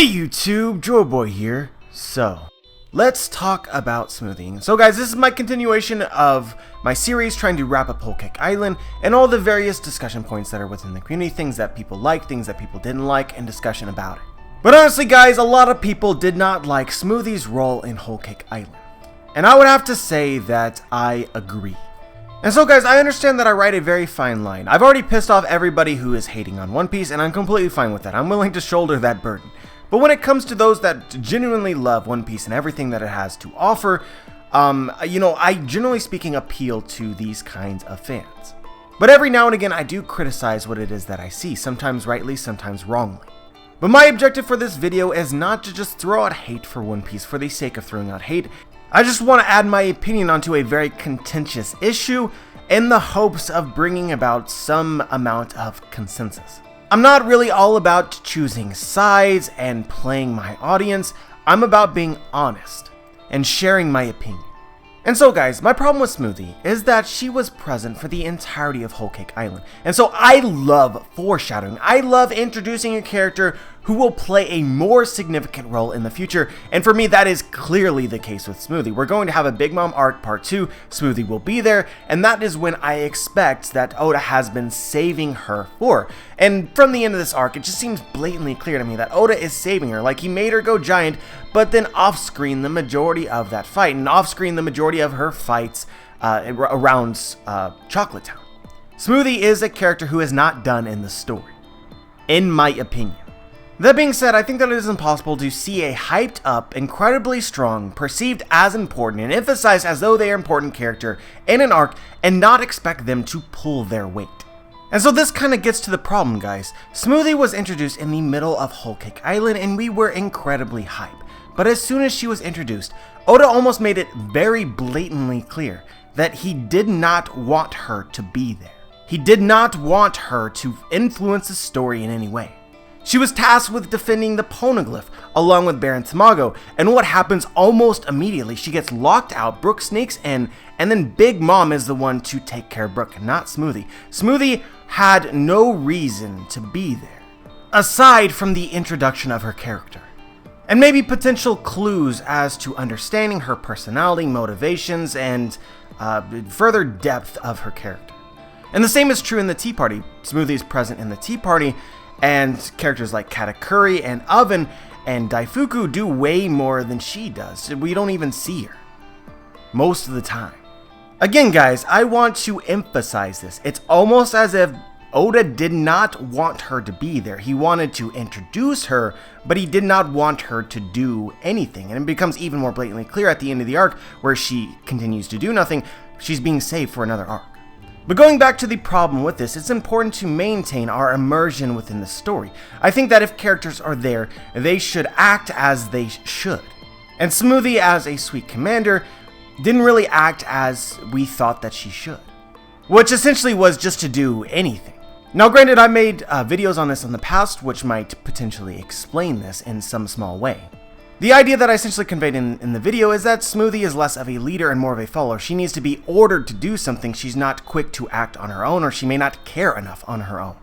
Hey YouTube, Joeboy here. So, let's talk about smoothing. So guys, this is my continuation of my series trying to wrap up Whole Cake Island and all the various discussion points that are within the community, things that people like, things that people didn't like, and discussion about it. But honestly guys, a lot of people did not like Smoothie's role in Whole Cake Island. And I would have to say that I agree. And so guys, I understand that I write a very fine line. I've already pissed off everybody who is hating on One Piece, and I'm completely fine with that. I'm willing to shoulder that burden. But when it comes to those that genuinely love One Piece and everything that it has to offer, I generally speaking appeal to these kinds of fans. But every now and again, I do criticize what it is that I see, sometimes rightly, sometimes wrongly. But my objective for this video is not to just throw out hate for One Piece for the sake of throwing out hate. I just want to add my opinion onto a very contentious issue in the hopes of bringing about some amount of consensus. I'm not really all about choosing sides and playing my audience. I'm about being honest and sharing my opinion. And so guys, my problem with Smoothie is that she was present for the entirety of Whole Cake Island. And so I love foreshadowing. I love introducing a character who will play a more significant role in the future. And for me, that is clearly the case with Smoothie. We're going to have a Big Mom arc part 2. Smoothie will be there. And that is when I expect that Oda has been saving her for. And from the end of this arc, it just seems blatantly clear to me that Oda is saving her. Like he made her go giant, but then off-screen the majority of that fight. And off-screen the majority of her fights around Chocolate Town. Smoothie is a character who is not done in the story, in my opinion. That being said, I think that it is impossible to see a hyped up, incredibly strong, perceived as important, and emphasized as though they are important character in an arc and not expect them to pull their weight. And so this kind of gets to the problem, guys. Smoothie was introduced in the middle of Whole Cake Island and we were incredibly hyped. But as soon as she was introduced, Oda almost made it very blatantly clear that he did not want her to be there. He did not want her to influence the story in any way. She was tasked with defending the Poneglyph, along with Bryanfavr, and what happens almost immediately, she gets locked out, Brook sneaks in, and then Big Mom is the one to take care of Brook, not Smoothie. Smoothie had no reason to be there, aside from the introduction of her character, and maybe potential clues as to understanding her personality, motivations, and further depth of her character. And the same is true in the Tea Party. Smoothie is present in the Tea Party, and characters like Katakuri and Oven and Daifuku do way more than she does. We don't even see her most of the time. Again guys, I want to emphasize this. It's almost as if Oda did not want her to be there. He wanted to introduce her, but he did not want her to do anything. And it becomes even more blatantly clear at the end of the arc where she continues to do nothing. She's being saved for another arc. But going back to the problem with this, it's important to maintain our immersion within the story. I think that if characters are there, they should act as they should. And Smoothie, as a sweet commander, didn't really act as we thought that she should, which essentially was just to do anything. Now granted, I made videos on this in the past, which might potentially explain this in some small way. The idea that I essentially conveyed in the video is that Smoothie is less of a leader and more of a follower. She needs to be ordered to do something. She's not quick to act on her own, or she may not care enough on her own.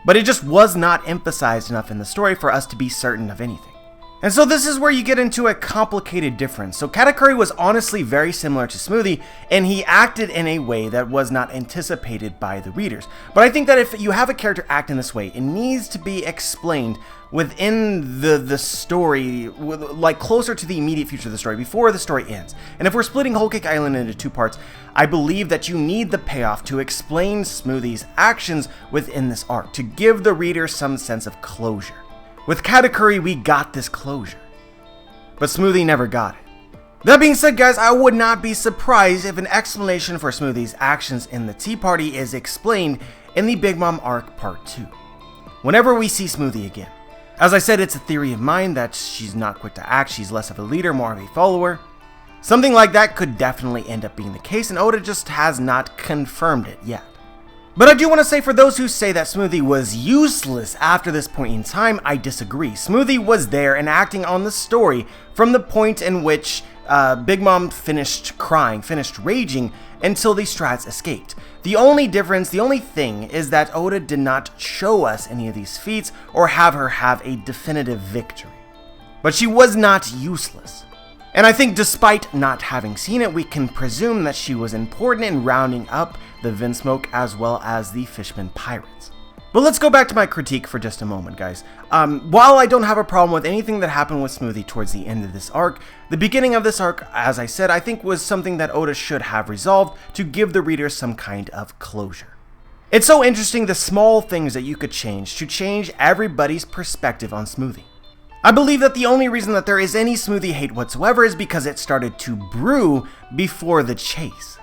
But it just was not emphasized enough in the story for us to be certain of anything. And so this is where you get into a complicated difference. So Katakuri was honestly very similar to Smoothie, and he acted in a way that was not anticipated by the readers. But I think that if you have a character act in this way, it needs to be explained within the story, like closer to the immediate future of the story, before the story ends. And if we're splitting Whole Cake Island into 2 parts, I believe that you need the payoff to explain Smoothie's actions within this arc, to give the reader some sense of closure. With Katakuri, we got this closure, but Smoothie never got it. That being said, guys, I would not be surprised if an explanation for Smoothie's actions in the Tea Party is explained in the Big Mom arc part 2, whenever we see Smoothie again. As I said, it's a theory of mine that she's not quick to act, she's less of a leader, more of a follower. Something like that could definitely end up being the case, and Oda just has not confirmed it yet. But I do want to say, for those who say that Smoothie was useless after this point in time, I disagree. Smoothie was there and acting on the story from the point in which Big Mom finished crying, finished raging, until the Strats escaped. The only difference, the only thing, is that Oda did not show us any of these feats or have her have a definitive victory. but she was not useless. And I think despite not having seen it, we can presume that she was important in rounding up the Vinsmoke as well as the Fishman Pirates. But let's go back to my critique for just a moment, guys. While I don't have a problem with anything that happened with Smoothie towards the end of this arc, the beginning of this arc, as I said, I think was something that Oda should have resolved to give the reader some kind of closure. It's so interesting the small things that you could change to change everybody's perspective on Smoothie. I believe that the only reason that there is any Smoothie hate whatsoever is because it started to brew before the chase.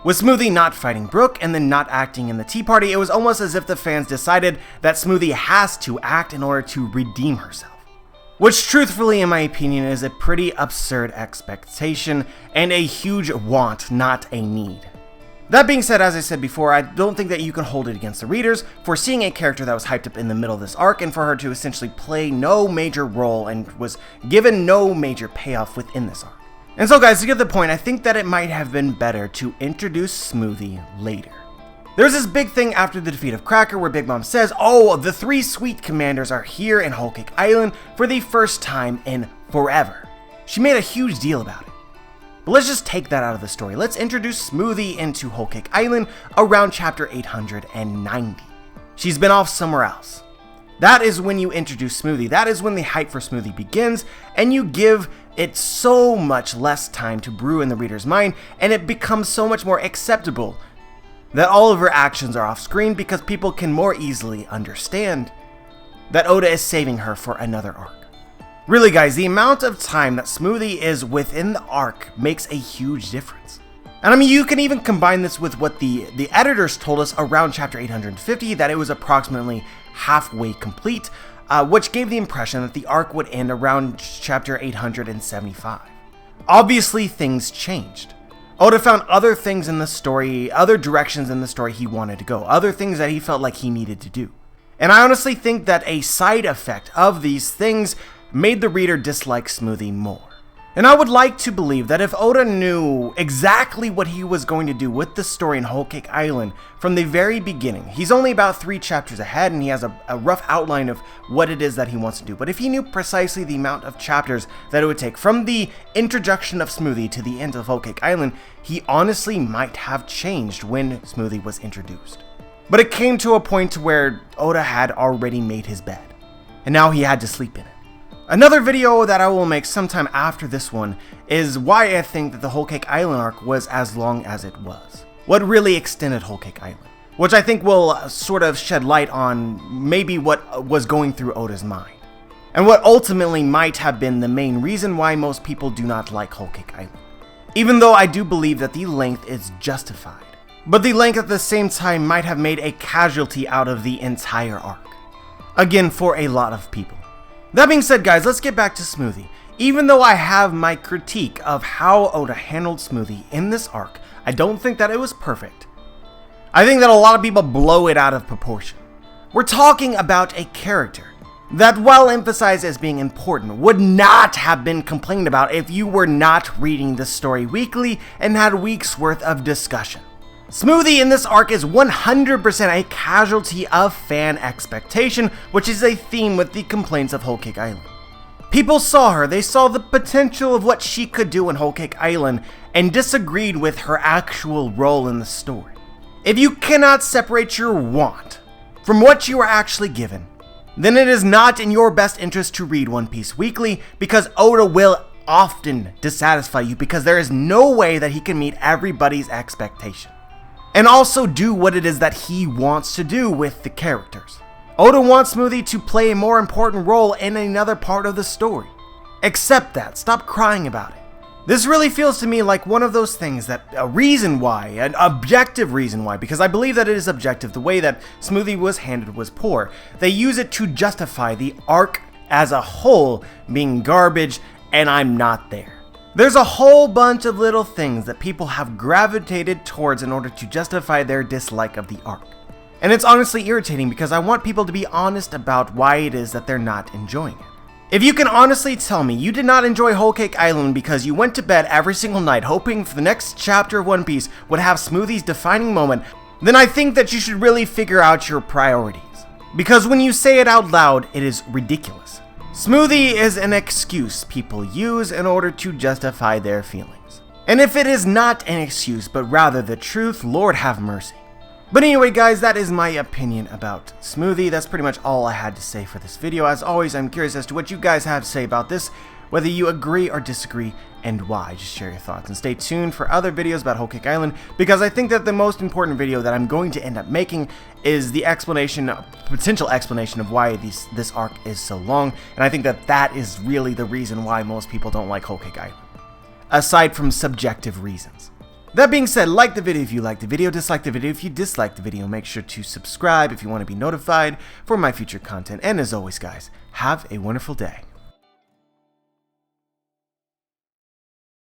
With Smoothie not fighting Brook and then not acting in the Tea Party, it was almost as if the fans decided that Smoothie has to act in order to redeem herself. Which truthfully, in my opinion, is a pretty absurd expectation and a huge want, not a need. That being said, as I said before, I don't think that you can hold it against the readers for seeing a character that was hyped up in the middle of this arc and for her to essentially play no major role and was given no major payoff within this arc. And so guys, to get the point, I think that it might have been better to introduce Smoothie later. There's this big thing after the defeat of Cracker where Big Mom says, oh, the 3 sweet commanders are here in Whole Cake Island for the first time in forever. She made a huge deal about it. But let's just take that out of the story. Let's introduce Smoothie into Whole Cake Island around chapter 890. She's been off somewhere else. That is when you introduce Smoothie. That is when the hype for Smoothie begins, and you give it so much less time to brew in the reader's mind, and it becomes so much more acceptable that all of her actions are off screen because people can more easily understand that Oda is saving her for another arc. Really guys, the amount of time that Smoothie is within the arc makes a huge difference. And I mean, you can even combine this with what the editors told us around chapter 850, that it was approximately halfway complete, which gave the impression that the arc would end around chapter 875. Obviously, things changed. Oda found other things in the story, other directions in the story he wanted to go, other things that he felt like he needed to do. And I honestly think that a side effect of these things made the reader dislike Smoothie more. And I would like to believe that if Oda knew exactly what he was going to do with the story in Whole Cake Island from the very beginning, he's only about 3 chapters ahead and he has a rough outline of what it is that he wants to do, but if he knew precisely the amount of chapters that it would take from the introduction of Smoothie to the end of Whole Cake Island, he honestly might have changed when Smoothie was introduced. But it came to a point where Oda had already made his bed, and now he had to sleep in it. Another video that I will make sometime after this one is why I think that the Whole Cake Island arc was as long as it was. What really extended Whole Cake Island, which I think will sort of shed light on maybe what was going through Oda's mind, and what ultimately might have been the main reason why most people do not like Whole Cake Island. Even though I do believe that the length is justified, but the length at the same time might have made a casualty out of the entire arc. Again, for a lot of people. That being said, guys, let's get back to Smoothie. Even though I have my critique of how Oda handled Smoothie in this arc, I don't think that it was perfect. I think that a lot of people blow it out of proportion. We're talking about a character that, while emphasized as being important, would not have been complained about if you were not reading the story weekly and had weeks worth of discussion. Smoothie in this arc is 100% a casualty of fan expectation, which is a theme with the complaints of Whole Cake Island. People saw her, they saw the potential of what she could do in Whole Cake Island, and disagreed with her actual role in the story. If you cannot separate your want from what you are actually given, then it is not in your best interest to read One Piece weekly, because Oda will often dissatisfy you because there is no way that he can meet everybody's expectation. And also do what it is that he wants to do with the characters. Oda wants Smoothie to play a more important role in another part of the story. Accept that, stop crying about it. This really feels to me like one of those things that a reason why, an objective reason why, because I believe that it is objective, the way that Smoothie was handled was poor. They use it to justify the arc as a whole being garbage, and I'm not there. There's a whole bunch of little things that people have gravitated towards in order to justify their dislike of the arc. And it's honestly irritating because I want people to be honest about why it is that they're not enjoying it. If you can honestly tell me you did not enjoy Whole Cake Island because you went to bed every single night hoping for the next chapter of One Piece would have Smoothie's defining moment, then I think that you should really figure out your priorities. Because when you say it out loud, it is ridiculous. Smoothie is an excuse people use in order to justify their feelings. And if it is not an excuse, but rather the truth, Lord have mercy. But anyway guys, that is my opinion about Smoothie. That's pretty much all I had to say for this video. As always, I'm curious as to what you guys have to say about this, whether you agree or disagree, and why. Just share your thoughts, and stay tuned for other videos about Whole Cake Island, because I think that the most important video that I'm going to end up making is the potential explanation of why this arc is so long, and I think that that is really the reason why most people don't like Whole Cake Island, aside from subjective reasons. That being said, like the video if you liked the video, dislike the video if you disliked the video, make sure to subscribe if you want to be notified for my future content, and as always guys, have a wonderful day.